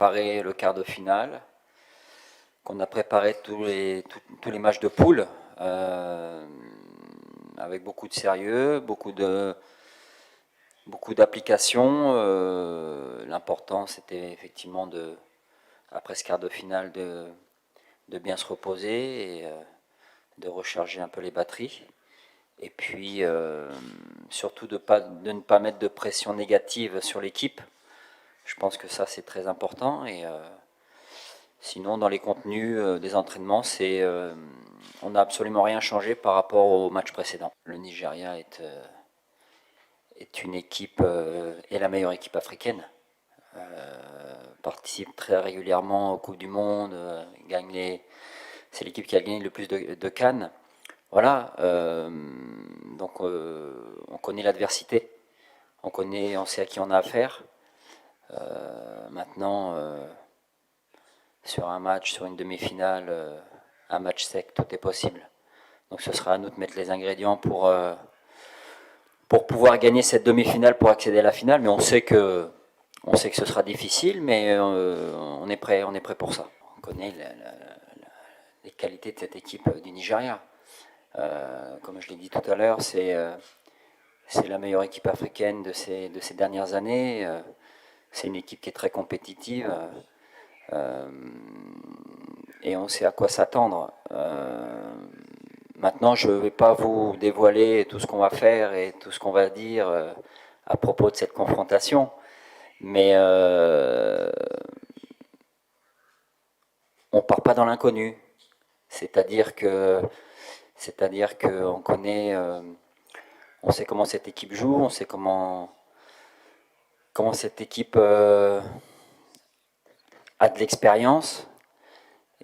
préparé le quart de finale, qu'on a préparé tous les matchs de poule avec beaucoup de sérieux, beaucoup d'applications. L'important, c'était effectivement après ce quart de finale de bien se reposer et de recharger un peu les batteries. Et puis surtout de ne pas mettre de pression négative sur l'équipe. Je pense que ça, c'est très important. Et sinon, dans les contenus des entraînements, on n'a absolument rien changé par rapport au match précédent. Le Nigeria est une équipe, est la meilleure équipe africaine. Participe très régulièrement aux Coupes du Monde, c'est l'équipe qui a gagné le plus de CAN. Voilà, donc on connaît l'adversité, on sait à qui on a affaire. Maintenant, sur un match, sur une demi-finale, un match sec, tout est possible. Donc ce sera à nous de mettre les ingrédients pour pouvoir gagner cette demi-finale, pour accéder à la finale. Mais on sait que ce sera difficile, mais on est prêt pour ça. On connaît les qualités de cette équipe du Nigeria. Comme je l'ai dit tout à l'heure, c'est la meilleure équipe africaine de ces dernières années. C'est une équipe qui est très compétitive et on sait à quoi s'attendre. Maintenant, je ne vais pas vous dévoiler tout ce qu'on va faire et tout ce qu'on va dire à propos de cette confrontation, mais on ne part pas dans l'inconnu. C'est-à-dire qu'on connaît, on sait comment cette équipe joue, on sait comment cette équipe a de l'expérience,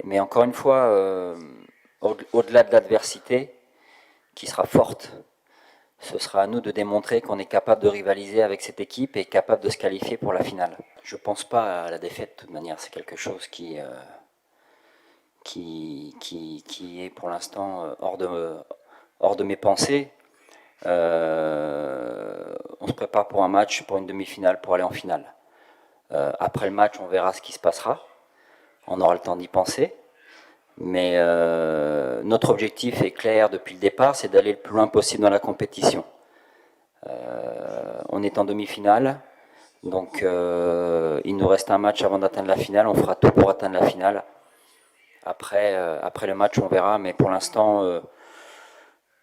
mais encore une fois, au-delà de l'adversité, qui sera forte, ce sera à nous de démontrer qu'on est capable de rivaliser avec cette équipe et capable de se qualifier pour la finale. Je ne pense pas à la défaite de toute manière, c'est quelque chose qui est pour l'instant hors de mes pensées. On se prépare pour un match, pour une demi-finale, pour aller en finale. Après le match, on verra ce qui se passera. On aura le temps d'y penser. Mais notre objectif est clair depuis le départ, c'est d'aller le plus loin possible dans la compétition. On est en demi-finale, donc il nous reste un match avant d'atteindre la finale. On fera tout pour atteindre la finale. Après le match, on verra, mais pour l'instant,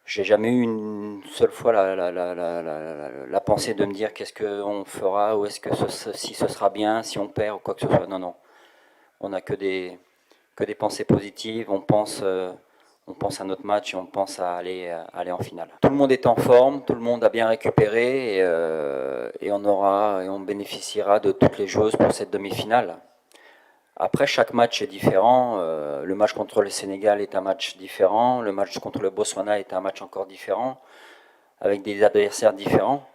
j'ai jamais eu une seule fois la pensée de me dire qu'est-ce qu'on fera, ou est-ce que si ce sera bien, si on perd ou quoi que ce soit. Non. On n'a que des pensées positives, on pense à notre match et on pense à aller en finale. Tout le monde est en forme, tout le monde a bien récupéré et on bénéficiera de toutes les choses pour cette demi-finale. Après, chaque match est différent. Le match contre le Sénégal est un match différent. Le match contre le Botswana est un match encore différent, avec des adversaires différents.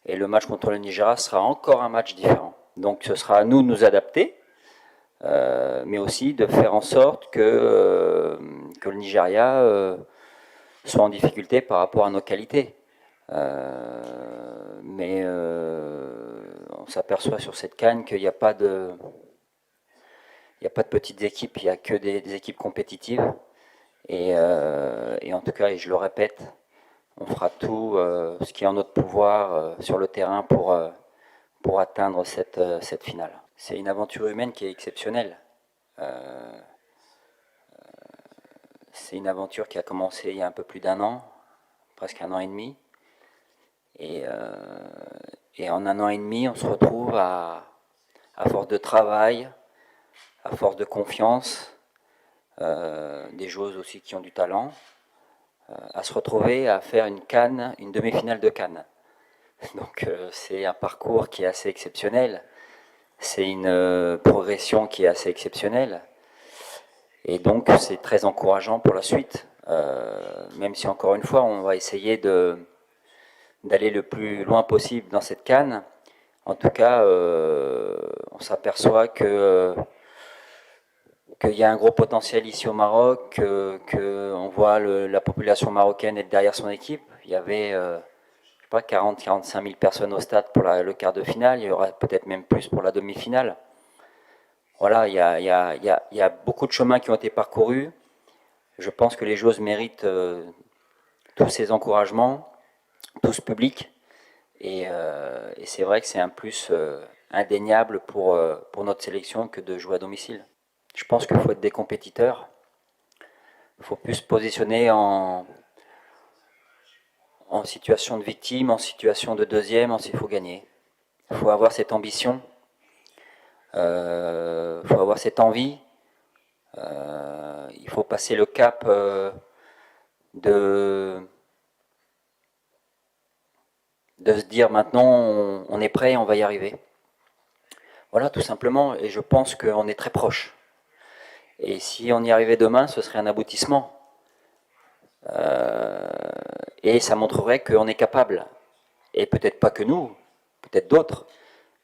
Et le match contre le Nigeria sera encore un match différent. Donc ce sera à nous de nous adapter, mais aussi de faire en sorte que le Nigeria soit en difficulté par rapport à nos qualités. Mais on s'aperçoit sur cette CAN qu'il n'y a pas de petites équipes, il n'y a que des équipes compétitives. Et en tout cas, et je le répète, on fera tout ce qui est en notre pouvoir sur le terrain pour atteindre cette finale. C'est une aventure humaine qui est exceptionnelle. C'est une aventure qui a commencé il y a un peu plus d'un an, presque un an et demi. Et en un an et demi, on se retrouve à force de travail, à force de confiance, des joueuses aussi qui ont du talent, à se retrouver à faire une demi-finale de CAN. Donc c'est un parcours qui est assez exceptionnel, c'est une progression qui est assez exceptionnelle, et donc c'est très encourageant pour la suite, même si encore une fois on va essayer d'aller le plus loin possible dans cette CAN. En tout cas, on s'aperçoit qu'il y a un gros potentiel ici au Maroc, qu'on voit la population marocaine être derrière son équipe. Il y avait 40-45 000 personnes au stade pour le quart de finale, il y aura peut-être même plus pour la demi-finale. Voilà, il y a beaucoup de chemins qui ont été parcourus. Je pense que les joueuses méritent tous ces encouragements, tout ce public. Et c'est vrai que c'est un plus indéniable pour notre sélection que de jouer à domicile. Je pense qu'il faut être des compétiteurs. Il faut plus se positionner en situation de victime, en situation de deuxième, il faut gagner. Il faut avoir cette ambition, il faut avoir cette envie. Il faut passer le cap de se dire maintenant on est prêt, on va y arriver. Voilà, tout simplement, et je pense qu'on est très proche. Et si on y arrivait demain, ce serait un aboutissement. Et ça montrerait qu'on est capable. Et peut-être pas que nous, peut-être d'autres.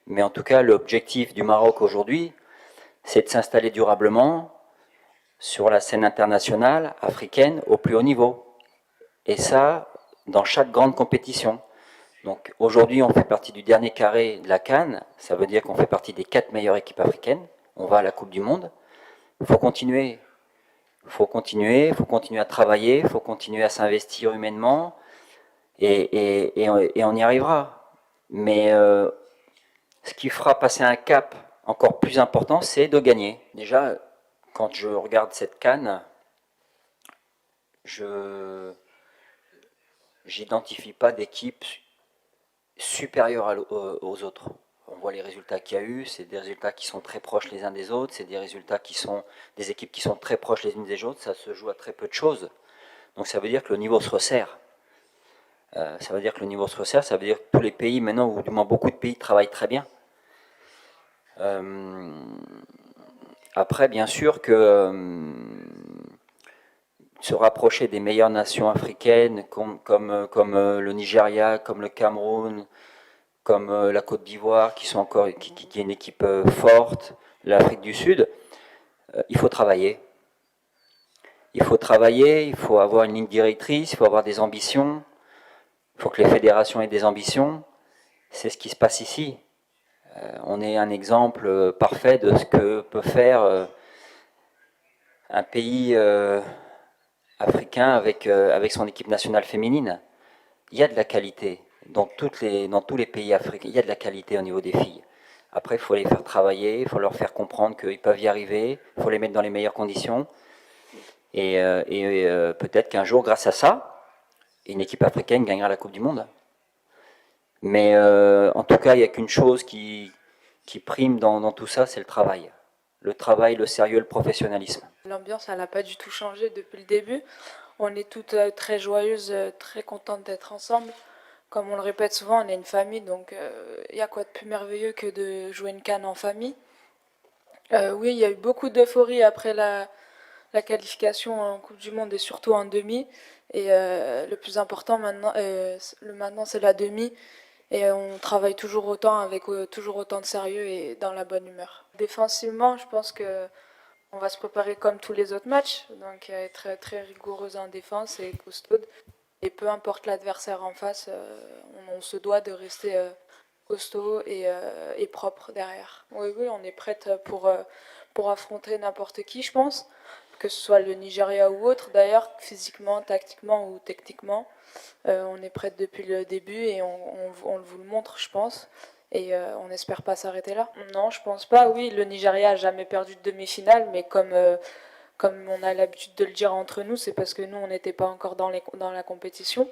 Mais en tout cas, l'objectif du Maroc aujourd'hui, c'est de s'installer durablement sur la scène internationale, africaine, au plus haut niveau. Et ça, dans chaque grande compétition. Donc aujourd'hui, on fait partie du dernier carré de la CAN. Ça veut dire qu'on fait partie des 4 meilleures équipes africaines. On va à la Coupe du Monde. Il faut continuer. Il faut continuer à travailler, il faut continuer à s'investir humainement, et on y arrivera. Mais ce qui fera passer un cap encore plus important, c'est de gagner. Déjà, quand je regarde cette CAN, je n'identifie pas d'équipe supérieure aux autres. On voit les résultats qu'il y a eu, c'est des résultats qui sont très proches les uns des autres, c'est des résultats qui sont des équipes qui sont très proches les unes des autres, ça se joue à très peu de choses. Donc ça veut dire que le niveau se resserre. Ça veut dire que le niveau se resserre, ça veut dire que tous les pays maintenant, ou du moins beaucoup de pays, travaillent très bien. Après, bien sûr que se rapprocher des meilleures nations africaines, comme le Nigeria, comme le Cameroun, comme la Côte d'Ivoire, qui est une équipe forte, l'Afrique du Sud, il faut travailler. Il faut travailler, il faut avoir une ligne directrice, il faut avoir des ambitions, il faut que les fédérations aient des ambitions. C'est ce qui se passe ici. On est un exemple parfait de ce que peut faire un pays africain avec son équipe nationale féminine. Il y a de la qualité. Dans tous les pays africains, il y a de la qualité au niveau des filles. Après, il faut les faire travailler, il faut leur faire comprendre qu'ils peuvent y arriver, il faut les mettre dans les meilleures conditions. Et peut-être qu'un jour, grâce à ça, une équipe africaine gagnera la Coupe du Monde. Mais en tout cas, il n'y a qu'une chose qui prime dans tout ça, c'est le travail. Le travail, le sérieux, le professionnalisme. L'ambiance, elle n'a pas du tout changé depuis le début. On est toutes très joyeuses, très contentes d'être ensemble. Comme on le répète souvent, on est une famille, donc il y a quoi de plus merveilleux que de jouer une CAN en famille. Oui, il y a eu beaucoup d'euphorie après la qualification en Coupe du Monde et surtout en demi. Et le plus important maintenant c'est la demi. Et on travaille toujours autant avec toujours autant de sérieux et dans la bonne humeur. Défensivement, je pense que on va se préparer comme tous les autres matchs, donc être très rigoureuse en défense et costaude. Et peu importe l'adversaire en face, on se doit de rester costaud et propre derrière. Oui, oui, on est prête pour affronter n'importe qui, je pense, que ce soit le Nigeria ou autre, d'ailleurs, physiquement, tactiquement ou techniquement. On est prête depuis le début et on vous le montre, je pense. Et on n'espère pas s'arrêter là. Non, je pense pas. Oui, le Nigeria a jamais perdu de demi-finale, mais comme on a l'habitude de le dire entre nous, c'est parce que nous, on n'était pas encore dans la compétition.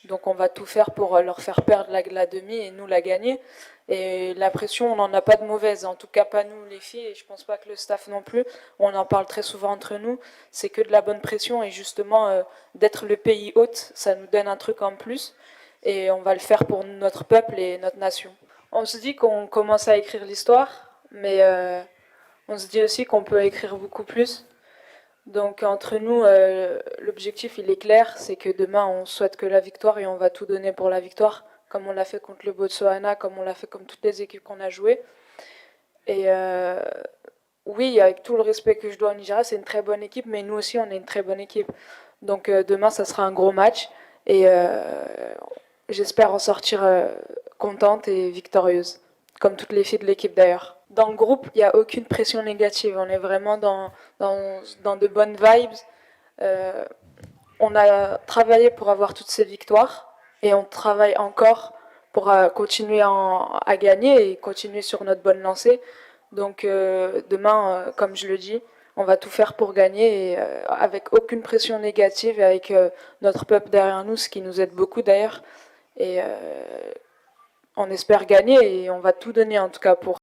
Donc on va tout faire pour leur faire perdre la demi et nous la gagner. Et la pression, on n'en a pas de mauvaise, en tout cas pas nous les filles, et je pense pas que le staff non plus. On en parle très souvent entre nous, c'est que de la bonne pression, et justement d'être le pays hôte, ça nous donne un truc en plus, et on va le faire pour notre peuple et notre nation. On se dit qu'on commence à écrire l'histoire, mais on se dit aussi qu'on peut écrire beaucoup plus. Donc entre nous, l'objectif il est clair, c'est que demain on souhaite que la victoire et on va tout donner pour la victoire, comme on l'a fait contre le Botswana, comme on l'a fait comme toutes les équipes qu'on a jouées. Et oui, avec tout le respect que je dois au Nigeria, c'est une très bonne équipe, mais nous aussi on est une très bonne équipe. Donc demain ça sera un gros match et j'espère en sortir contente et victorieuse, comme toutes les filles de l'équipe d'ailleurs. dans le groupe, il n'y a aucune pression négative. On est vraiment dans de bonnes vibes. On a travaillé pour avoir toutes ces victoires et on travaille encore pour continuer à gagner et continuer sur notre bonne lancée. Donc demain, comme je le dis, on va tout faire pour gagner et avec aucune pression négative et avec notre peuple derrière nous, ce qui nous aide beaucoup d'ailleurs. Et on espère gagner et on va tout donner en tout cas pour